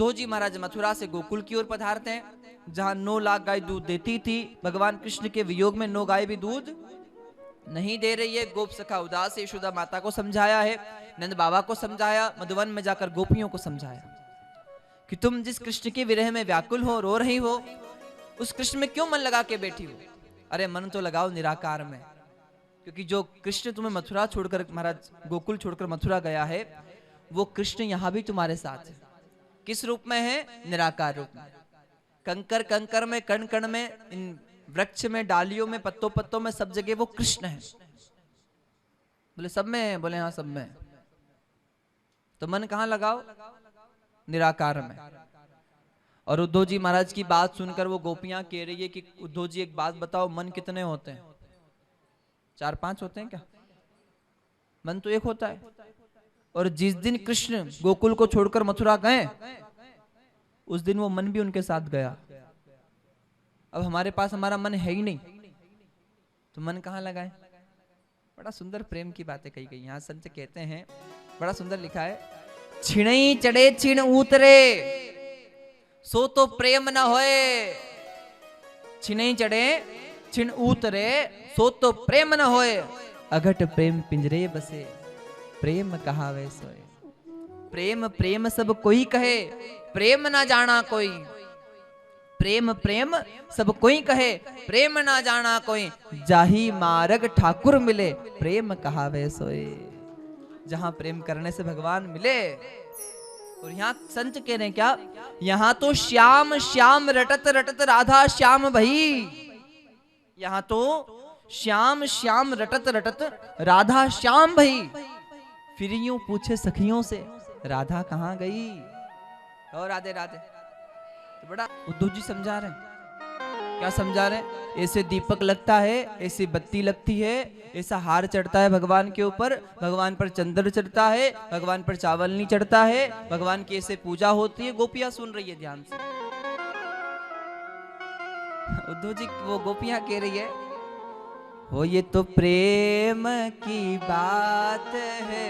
उद्धव जी महाराज मथुरा से गोकुल की ओर पधारते हैं, जहां 9 लाख गाय दूध देती थी। भगवान कृष्ण के वियोग में 9 गाय भी दूध नहीं दे रही है। गोप सखा उदास है, यशोदा माता को समझाया है, नंद बाबा को समझाया, मधुवन में जाकर गोपियों को समझाया कि तुम जिस कृष्ण के विरह में व्याकुल हो, रो रही हो, उस कृष्ण में क्यों मन लगा के बैठी हो? अरे मन तो लगाओ निराकार में, क्योंकि जो कृष्ण तुम्हें मथुरा छोड़कर, महाराज गोकुल छोड़कर मथुरा गया है, वो कृष्ण यहां भी तुम्हारे साथ है। किस रूप में है? निराकार रूप में। कंकर कंकर में, कण कण में, इन वृक्ष में, डालियों में, पत्तों पत्तों में, सब जगह वो कृष्ण है। बोले सब में है? बोले हाँ सब में है। तो मन कहां लगाओ? निराकार में। और उद्धव जी महाराज की बात सुनकर वो गोपियां कह रही है कि उद्धव जी एक बात बताओ, मन कितने होते हैं? 4-5 होते हैं क्या? मन तो एक होता है। और जिस दिन कृष्ण गोकुल को छोड़कर मथुरा गए, उस दिन वो मन भी उनके साथ गया। अब हमारे पास हमारा मन है ही नहीं, तो मन कहाँ लगाए? बड़ा सुंदर प्रेम की बातें कही गई यहाँ। संत कहते हैं, बड़ा सुंदर लिखा है, छिणई चढ़े छिण उतरे, सो तो प्रेम न होए। छिणई चढ़े छिण उतरे, सो तो प्रेम न होए। अघट प्रेम पिंजरे बसे, प्रेम कहावे सोए। प्रेम प्रेम सब कोई कहे, प्रेम ना जाना कोई। प्रेम प्रेम सब कोई कहे, प्रेम ना जाना कोई। जाही मार्ग ठाकुर मिले, प्रेम कहावे सोए। जहां प्रेम करने से भगवान मिले। और यहाँ संत कह रहे हैं क्या? यहाँ तो श्याम श्याम रटत रटत राधा श्याम भई। यहाँ तो श्याम श्याम रटत रटत राधा श्याम भई। फिर यूं पूछे सखियों से, राधा कहाँ गई? और राधे राधे। तो बड़ा उद्धव जी समझा रहे हैं। क्या समझा रहे हैं? ऐसे दीपक लगता है, ऐसी बत्ती लगती है, ऐसा हार चढ़ता है भगवान के ऊपर, भगवान पर चंदन चढ़ता है, भगवान पर चावल नहीं चढ़ता है, भगवान की ऐसे पूजा होती है। गोपियां सुन रही है ध्यान से। उद्धव जी वो गोपियां कह रही है, हो ये तो प्रेम की बात है।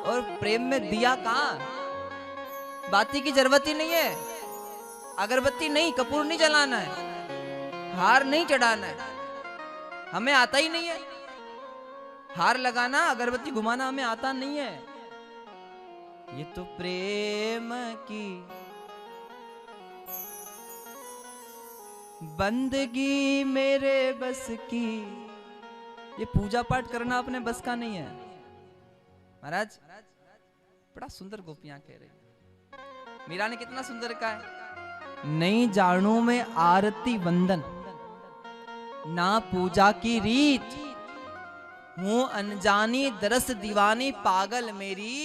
और प्रेम में दिया कहां? बाती की जरूरत ही नहीं है, अगरबत्ती नहीं, कपूर नहीं जलाना है, हार नहीं चढ़ाना है, हमें आता ही नहीं है। हार लगाना, अगरबत्ती घुमाना हमें आता नहीं है। ये तो प्रेम की बंदगी मेरे बस की। ये पूजा पाठ करना अपने बस का नहीं है। महाराज बड़ा सुंदर गोपियां कह रही। मीरा ने कितना सुंदर कहा है, नहीं जानू में आरती वंदन, ना पूजा की रीत, हूं अनजानी दरस दीवानी, पागल मेरी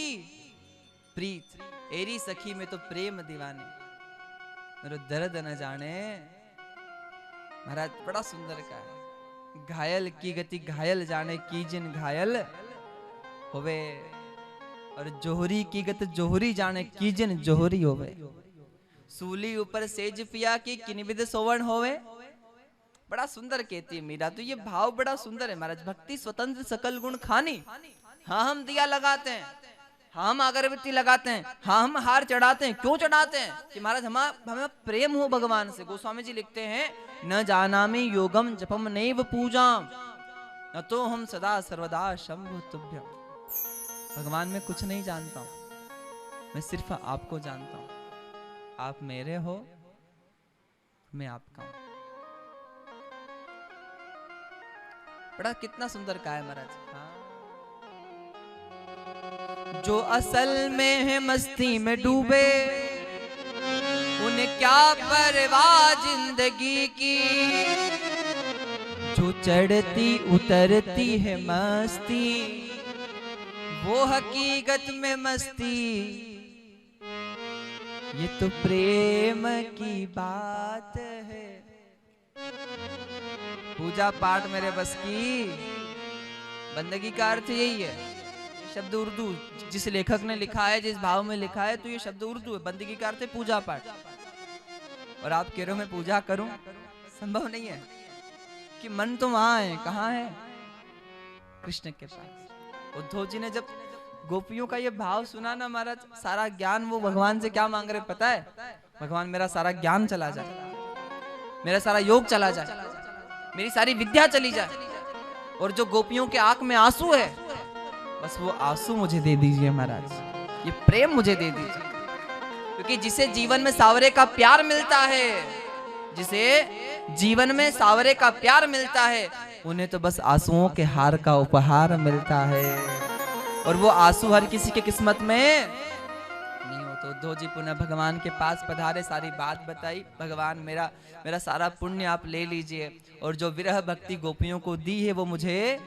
प्रीत। एरी सखी में तो प्रेम दीवानी, मेरे दर्द न जाने। महाराज बड़ा सुंदर कहा है, घायल की गति घायल जाने, कीजिन घायल होवे। और जोहरी की गत जोहरी जाने, कीजिन जोहरी होवे। सूली ऊपर सेज पिया की, किनिविद सोवण होवे। बड़ा सुंदर कहती है मीरा। तो ये भाव बड़ा सुंदर है महाराज। भक्ति स्वतंत्र सकल गुण खानी। हाँ हम दिया लगाते हैं, हाँ हम अगरबत्ती लगाते हैं, हाँ हम हार चढ़ाते हैं। क्यों चढ़ाते हैं? कि महाराज हमें प्रेम हो भगवान से। गोस्वामी जी लिखते हैं, न जानामि योगम जपम नैव पूजाम, न तो हम सदा सर्वदा शंभु तुभ्यम। भगवान में कुछ नहीं जानता हूं, मैं सिर्फ आपको जानता हूं। आप मेरे हो, मैं आपका हूं। बड़ा कितना सुंदर कहा है महाराज। हाँ। जो असल में है मस्ती में डूबे, उन्हें क्या परवाह जिंदगी की। जो चढ़ती उतरती है मस्ती, वो हकीकत में मस्ती। ये तो प्रेम की बात है। पूजा पाठ मेरे बस की, बंदगी का अर्थ यही है। शब्द उर्दू जिस लेखक ने लिखा है, जिस भाव में लिखा है, तो ये शब्द उर्दू है। बंदगी का अर्थ है पूजा पाठ। और आप कह रहे हो मैं पूजा करूं, संभव नहीं है। कि मन तो वहां है, कहां है? कृष्ण के पास। उद्धव जी ने जब गोपियों का ये भाव सुना ना महाराज, सारा ज्ञान वो भगवान से क्या मांग रहे पता है? भगवान मेरा सारा ज्ञान चला जाए, मेरा सारा योग चला जाए, मेरी सारी विद्या चली जाए, और जो गोपियों के आंख में आंसू है बस वो आंसू मुझे दे दीजिए महाराज, ये प्रेम मुझे दे दीजिए। क्योंकि जिसे जीवन में सावरे का प्यार मिलता है, जिसे जीवन में सावरे का प्यार मिलता है, उन्हें तो बस आंसुओं के हार का उपहार मिलता है। और वो आंसू हर किसी के किस्मत में नहीं हो। तो उद्धव जी पुनः भगवान के पास पधारे, सारी बात बताई, भगवान मेरा सारा पुण्य आप ले लीजिए, और जो विरह भक्ति गोपियों को दी है वो मुझे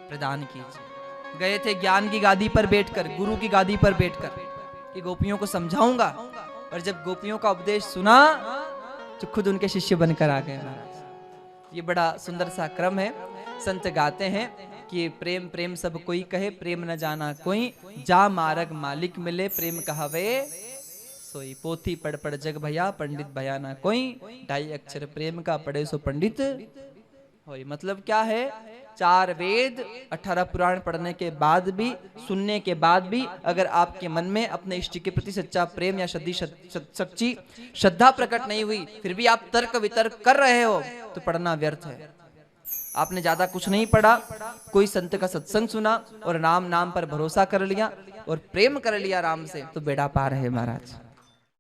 प्रदान कीजिए। गए थे ज्ञान की गादी पर बैठकर, गुरु की गादी पर बैठकर कि गोपियों को समझाऊंगा, और जब गोपियों का उपदेश सुना तो खुद उनके शिष्य बनकर आ गए महाराज। ये बड़ा सुंदर सा क्रम है। संत गाते हैं कि प्रेम प्रेम सब कोई कहे, प्रेम न जाना कोई, जा मार्ग मालिक मिले, प्रेम कहावे सोई। पोथी पढ़ पढ़ जग भया, पंडित भया ना कोई, 2.5 अक्षर प्रेम का पढ़े सो पंडित होई। मतलब क्या है? 4 वेद 18 पुराण पढ़ने के बाद भी, सुनने के बाद भी, अगर आपके मन में अपने इष्ट के प्रति सच्चा प्रेम या सच्ची श्रद्धा प्रकट नहीं हुई, फिर भी आप तर्क वितर्क कर रहे हो, तो पढ़ना व्यर्थ है। आपने ज्यादा कुछ नहीं पढ़ा, कोई संत का सत्संग सुना और राम नाम पर भरोसा कर लिया और प्रेम कर लिया राम से, तो बेड़ा पार है महाराज।